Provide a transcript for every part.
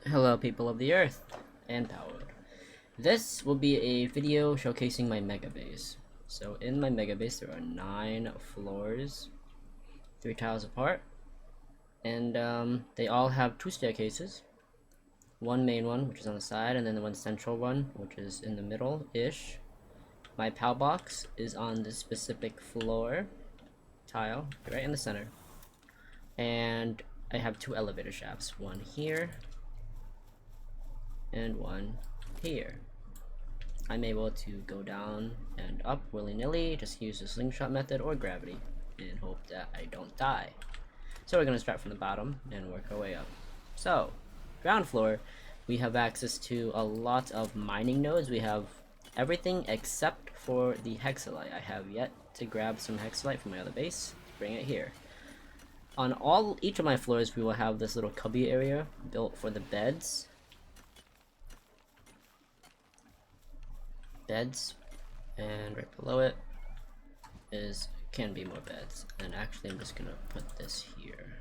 Hello people of the earth and power. This will be a video showcasing my megabase. So in my megabase there are 9 floors, 3 tiles apart, and they all have 2 staircases. One main one, which is on the side, and then the one central one, which is in the middle-ish. My PAL box is on this specific floor tile, right in the center. And I have 2 elevator shafts, one here and one here. I'm able to go down and up willy-nilly, just use the slingshot method or gravity, and hope that I don't die. So we're going to start from the bottom and work our way up. So, ground floor, we have access to a lot of mining nodes. We have everything except for the hexalite. I have yet to grab some hexalite from my other base, bring it here. On each of my floors, we will have this little cubby area built for the beds. And right below it can be more beds, and actually I'm just gonna put this here.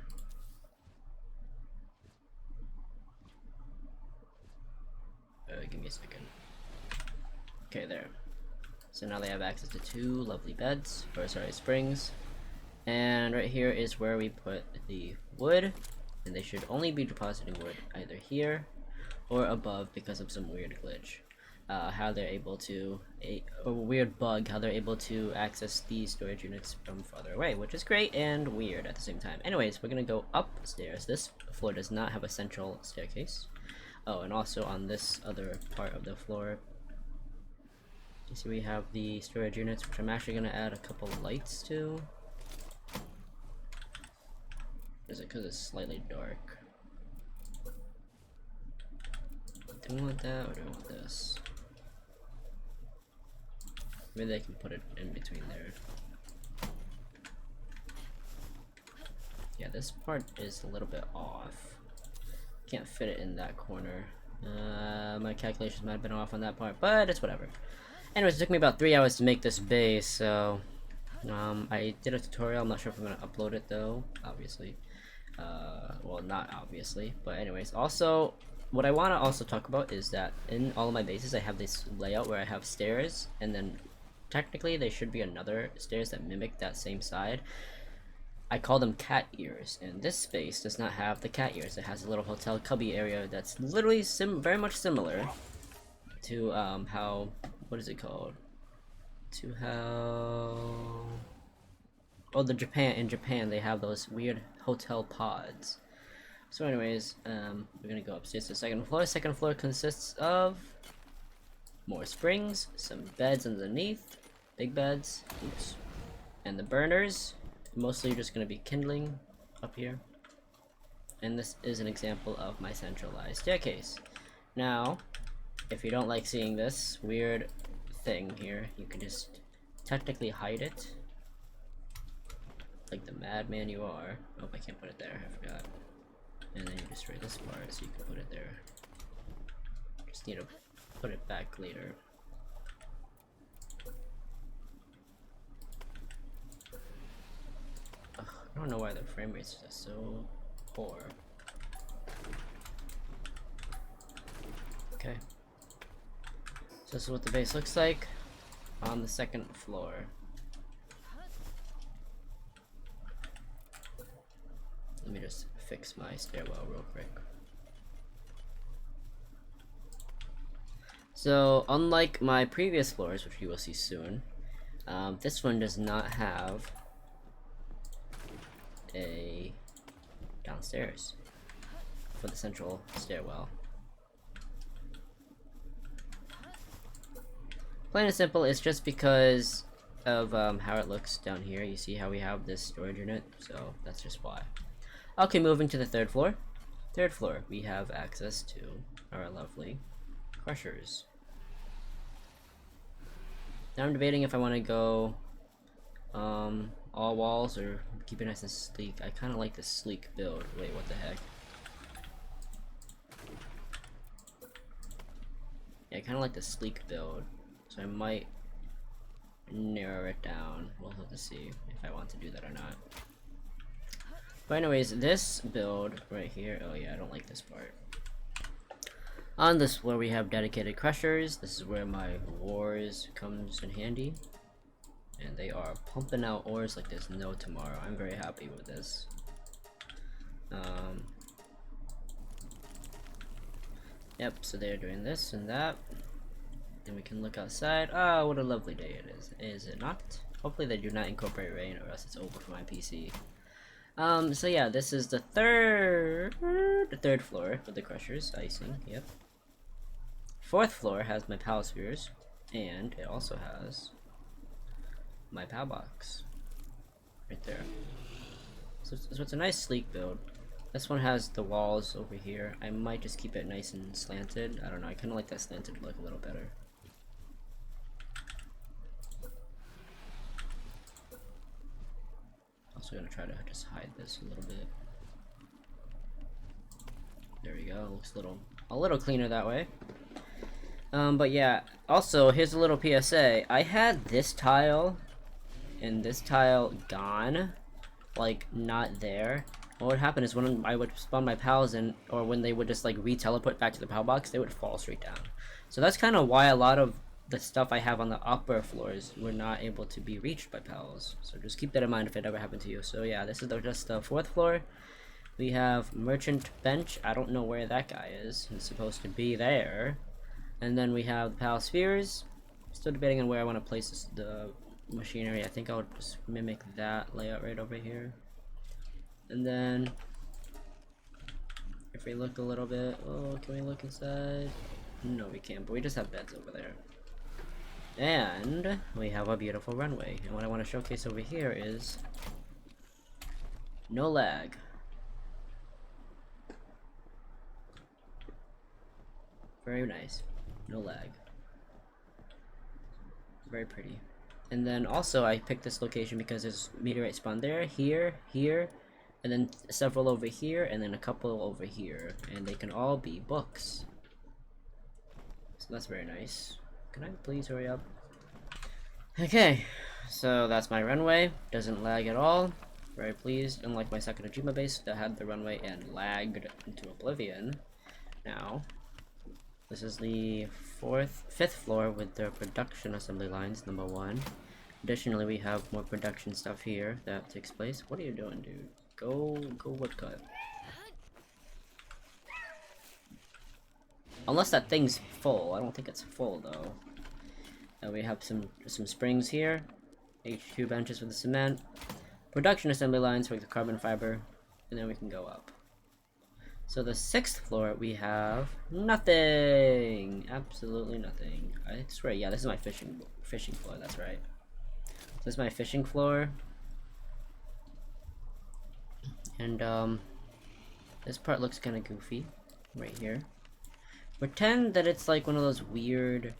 Give me a second. Okay, there. So now they have access to 2 lovely beds, or sorry, springs, and right here is where we put the wood, and they should only be depositing wood either here or above because of some weird glitch. How they're able to, a weird bug, how they're able to access these storage units from farther away, which is great and weird at the same time. Anyways, we're gonna go upstairs. This floor does not have a central staircase. Oh, and also on this other part of the floor, you see we have the storage units, which I'm actually gonna add a couple lights to. Is it because it's slightly dark? Do we want that, or do we want this? Maybe they can put it in between there. Yeah, this part is a little bit off. Can't fit it in that corner. My calculations might have been off on that part, but it's whatever. Anyways, it took me about 3 hours to make this base, so I did a tutorial. I'm not sure if I'm gonna upload it though, obviously. Well, not obviously, but anyways. Also, what I want to also talk about is that in all of my bases I have this layout where I have stairs, and then technically there should be another stairs that mimic that same side. I call them cat ears, and this space does not have the cat ears. It has a little hotel cubby area that's literally very much similar to how, what is it called? To how, oh, in Japan they have those weird hotel pods. So anyways, we're gonna go upstairs to the second floor. Second floor consists of more springs, some beds underneath, big beds, oops, and the burners. Mostly just gonna be kindling up here. And this is an example of my centralized staircase. Now, if you don't like seeing this weird thing here, you can just technically hide it. Like the madman you are. Oh, I can't put it there, I forgot. And then you destroy this part so you can put it there. Just need to put it back later. Ugh, I don't know why the frame rates are so poor. Okay. So this is what the base looks like on the second floor. Let me just fix my stairwell real quick. So, unlike my previous floors, which you will see soon, this one does not have a downstairs for the central stairwell. Plain and simple, it's just because of how it looks down here. You see how we have this storage unit, so that's just why. Okay, moving to the third floor. Third floor, we have access to our lovely crushers. Now I'm debating if I want to go all walls or keep it nice and sleek. I kind of like the sleek build. Wait, what the heck? Yeah, I kind of like the sleek build, so I might narrow it down. We'll have to see if I want to do that or not. But anyways, this build right here, oh yeah, I don't like this part. On this floor we have dedicated crushers. This is where my ores comes in handy. And they are pumping out ores like there's no tomorrow. I'm very happy with this. Yep, so they're doing this and that. And we can look outside. Ah, what a lovely day it is it not? Hopefully they do not incorporate rain or else it's over for my PC. So yeah, this is the third floor with the crushers, icing, yep. Fourth floor has my PAL spheres, and it also has my PAL box. Right there. So it's a nice sleek build. This one has the walls over here. I might just keep it nice and slanted. I don't know, I kinda like that slanted look a little better. Also gonna try to just hide this a little bit. There we go, looks a little cleaner that way. But yeah, also here's a little PSA. I had this tile and this tile gone, like not there. What would happen is when I would spawn my pals in, or when they would just like re-teleport back to the pal box, they would fall straight down. So that's kind of why a lot of the stuff I have on the upper floors were not able to be reached by pals. So just keep that in mind if it ever happened to you. So yeah, this is just the fourth floor. We have merchant bench. I don't know where that guy is. He's supposed to be there. And then we have the pal spheres. Still debating on where I want to place the machinery. I think I would just mimic that layout right over here. And then if we look a little bit, oh, can we look inside? No, we can't, but we just have beds over there. And we have a beautiful runway. And what I want to showcase over here is no lag. Very nice. No lag. Very pretty. And then also I picked this location because there's meteorite spawn there, here, and then several over here, and then a couple over here. And they can all be books. So that's very nice. Can I please hurry up? Okay, so that's my runway. Doesn't lag at all. Very pleased. Unlike my second MEGABASE that had the runway and lagged into oblivion. Now, this is the fifth floor with the production assembly lines, number 1. Additionally, we have more production stuff here that takes place. What are you doing, dude? Go woodcut. Unless that thing's full. I don't think it's full though. We have some springs here. HQ benches for the cement. Production assembly lines for the carbon fiber. And then we can go up. So the 6th floor we have nothing. Absolutely nothing. I swear, yeah, this is my fishing floor, that's right. This is my fishing floor. And this part looks kind of goofy right here. Pretend that it's like one of those weird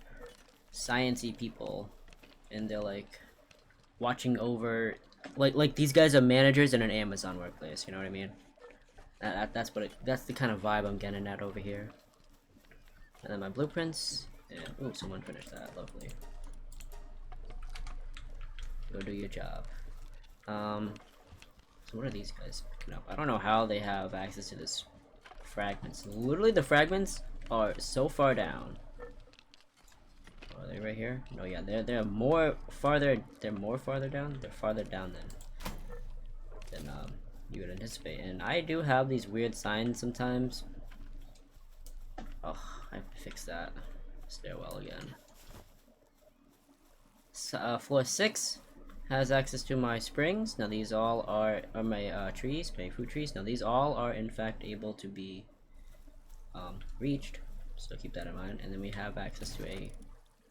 science-y people and they're like watching over like these guys are managers in an Amazon workplace, you know what I mean? That's the kind of vibe I'm getting at over here. And then my blueprints, and ooh, someone finished that, lovely. Go do your job. So what are these guys picking up? I don't know how they have access to this fragments. Literally the fragments are so far down. Are they right here? No, yeah, they're more farther down. They're farther down than you would anticipate. And I do have these weird signs sometimes. Oh, I have to fix that stairwell again. So, floor 6 has access to my springs. Now these all are my trees, my fruit trees. Now these all are in fact able to be reached, so keep that in mind. And then we have access to a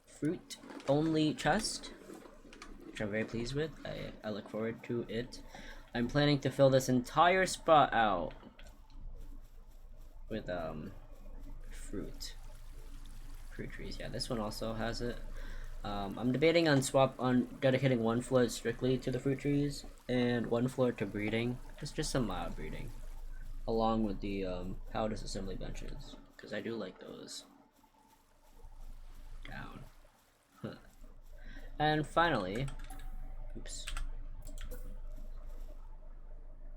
fruit only chest, which I'm very pleased with. I look forward to it. I'm planning to fill this entire spot out with fruit trees. Yeah, this one also has it. I'm debating on dedicating one floor strictly to the fruit trees and one floor to breeding, just some mild breeding, along with the powder assembly benches, because I do like those. Down. And finally, oops,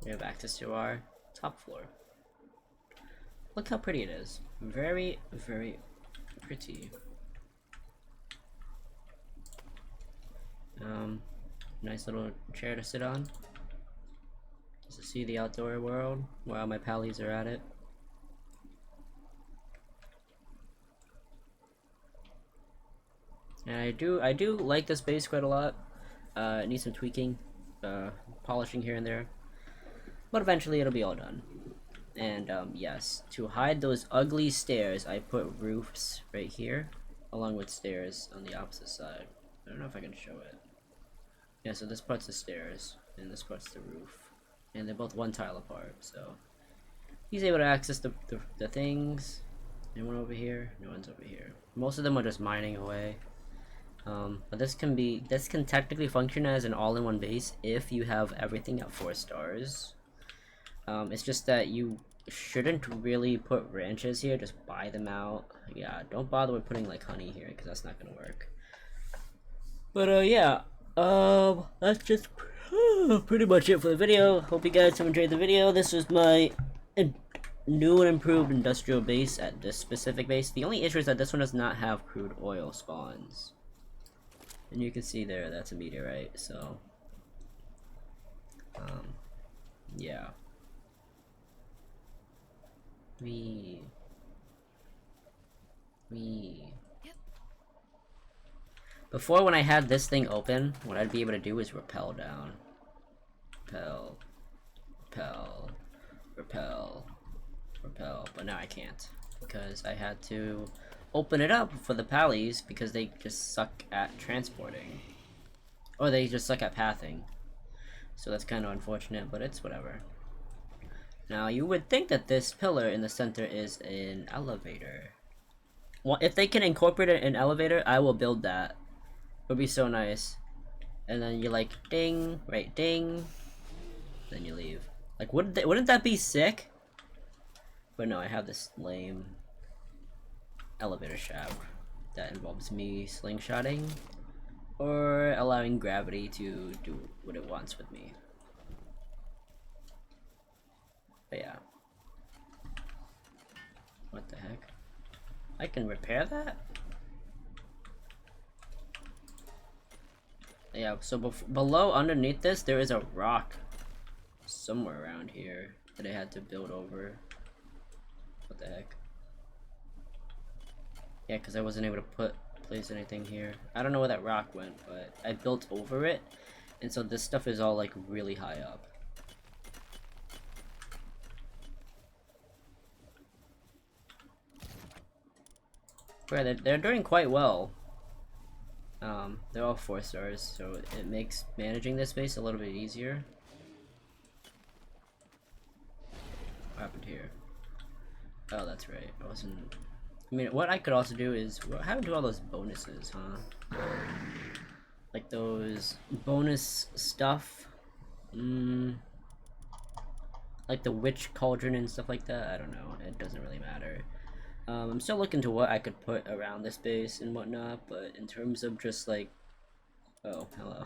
we have access to our top floor. look how pretty it is. Very, very pretty. Nice little chair to sit on. Just to see the outdoor world while my pallies are at it. And I do like this base quite a lot. It needs some tweaking, polishing here and there. But eventually it'll be all done. And yes, to hide those ugly stairs, I put roofs right here, along with stairs on the opposite side. I don't know if I can show it. Yeah, so this part's the stairs, and this part's the roof. And they're both one tile apart, so he's able to access the things. Anyone over here? No one's over here. Most of them are just mining away. But this can technically function as an all-in-one base if you have everything at 4 stars. It's just that you shouldn't really put ranches here, just buy them out. Yeah, don't bother with putting like honey here, because that's not gonna work. But yeah, that's just pretty much it for the video. Hope you guys have enjoyed the video. This was my new and improved industrial base at this specific base. The only issue is that this one does not have crude oil spawns. And you can see there, that's a meteorite, so yeah. Before, when I had this thing open, what I'd be able to do is rappel down. Rappel, rappel, rappel, rappel. But now I can't, because I had to open it up for the pallies because they just suck at transporting. Or they just suck at pathing. So that's kind of unfortunate, but it's whatever. Now, you would think that this pillar in the center is an elevator. Well, if they can incorporate an elevator, I will build that. It would be so nice. And then you like, ding, right, ding. Then you leave. Like, wouldn't that be sick? But no, I have this lame elevator shaft that involves me slingshotting or allowing gravity to do what it wants with me. But yeah. What the heck? I can repair that? Yeah, so below, underneath this, there is a rock somewhere around here that I had to build over. What the heck? Yeah, because I wasn't able to place anything here. I don't know where that rock went, but I built over it, and so this stuff is all like really high up. Right, they're doing quite well. They're all 4 stars, so it makes managing this base a little bit easier. What happened here? Oh, that's right. I wasn't. I mean, what I could also do is, what happened to all those bonuses, huh? Like those bonus stuff. Like the witch cauldron and stuff like that. I don't know. It doesn't really matter. I'm still looking to what I could put around this base and whatnot, but in terms of just like, oh, hello.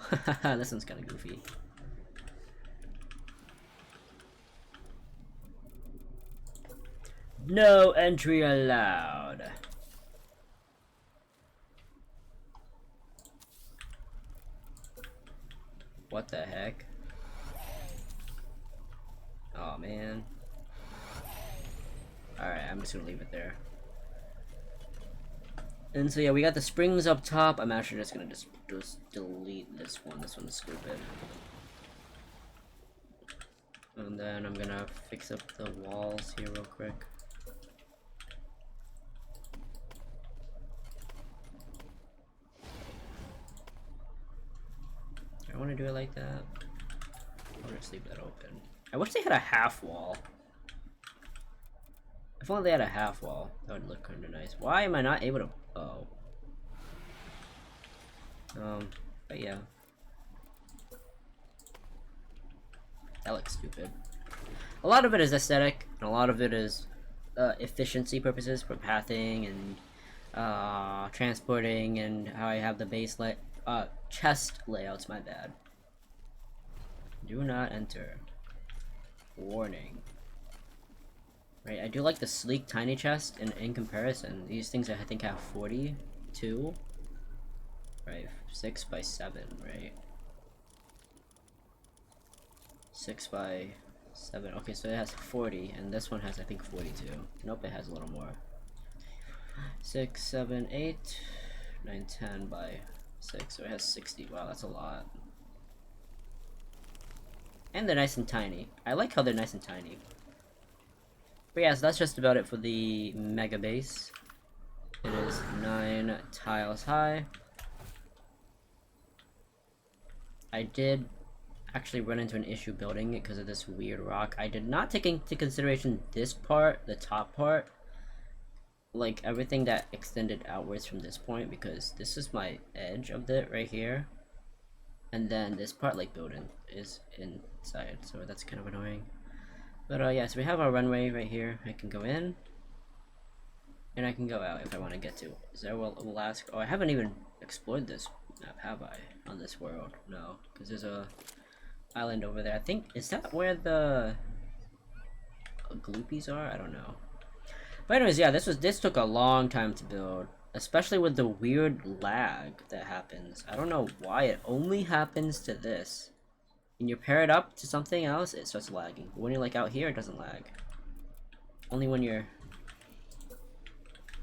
This one's kind of goofy. No entry allowed. What the heck? Oh man. Alright, I'm just gonna leave it there. And so yeah, we got the springs up top. I'm actually just gonna just delete this one. This one's stupid. And then I'm gonna fix up the walls here real quick. I want to do it like that. I'll just leave that open. I wish they had a half wall. If only they had a half wall, that would look kind of nice. Why am I not able to? Oh. But yeah. That looks stupid. A lot of it is aesthetic, and a lot of it is efficiency purposes for pathing and transporting, and how I have the base chest layouts. My bad. Do not enter. Warning. Right, I do like the sleek tiny chest in comparison. These things I think have 42. Right, 6 by 7, right? 6 by 7. Okay, so it has 40, and this one has, I think, 42. Nope, it has a little more. 6, 7, 8, 9, 10 by 6, so it has 60. Wow, that's a lot. And they're nice and tiny. I like how they're nice and tiny. But yeah, so that's just about it for the mega base. It is 9 tiles high. I did actually run into an issue building it because of this weird rock. I did not take into consideration this part, the top part, like everything that extended outwards from this point, because this is my edge of it right here, and then this part like building is inside, so that's kind of annoying. But yeah, so we have our runway right here. I can go in and I can go out if I want to get to. Is there will ask, oh, I haven't even explored this map, have I, on this world? No, because there's a island over there. I think, is that where the gloopies are? I don't know. But anyways, yeah, this took a long time to build, especially with the weird lag that happens. I don't know why it only happens to this. When you pair it up to something else, it starts lagging. But when you're like out here, it doesn't lag. Only when you're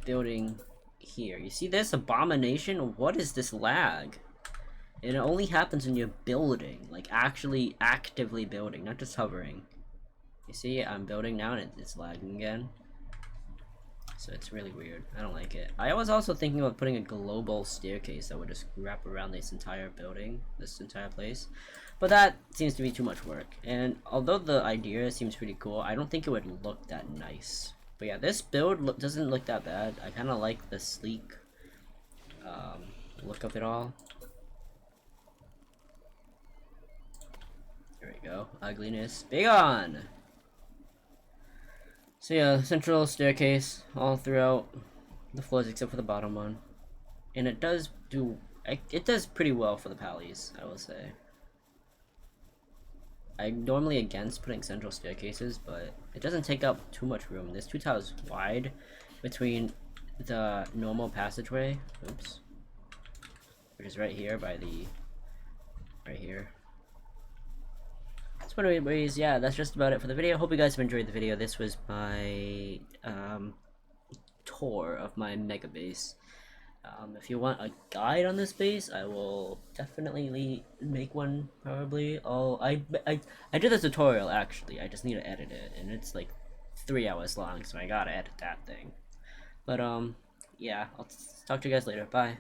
building here. You see this abomination? What is this lag? And it only happens when you're building, like actually actively building, not just hovering. You see, I'm building now and it's lagging again. So it's really weird. I don't like it. I was also thinking about putting a global staircase that would just wrap around this entire building, this entire place. But that seems to be too much work. And although the idea seems pretty cool, I don't think it would look that nice. But yeah, this build doesn't look that bad. I kind of like the sleek look of it all. There we go. Ugliness. Big on! So yeah, central staircase all throughout the floors except for the bottom one. And it does pretty well for the pallies, I will say. I'm normally against putting central staircases, but it doesn't take up too much room. There's 2 tiles wide between the normal passageway, oops, which is right here by the, right here. So anyways, yeah, that's just about it for the video. Hope you guys have enjoyed the video. This was my tour of my mega base. If you want a guide on this base, I will definitely make one, probably. I did a tutorial, actually. I just need to edit it, and it's like 3 hours long, so I gotta edit that thing. But, yeah, I'll talk to you guys later. Bye.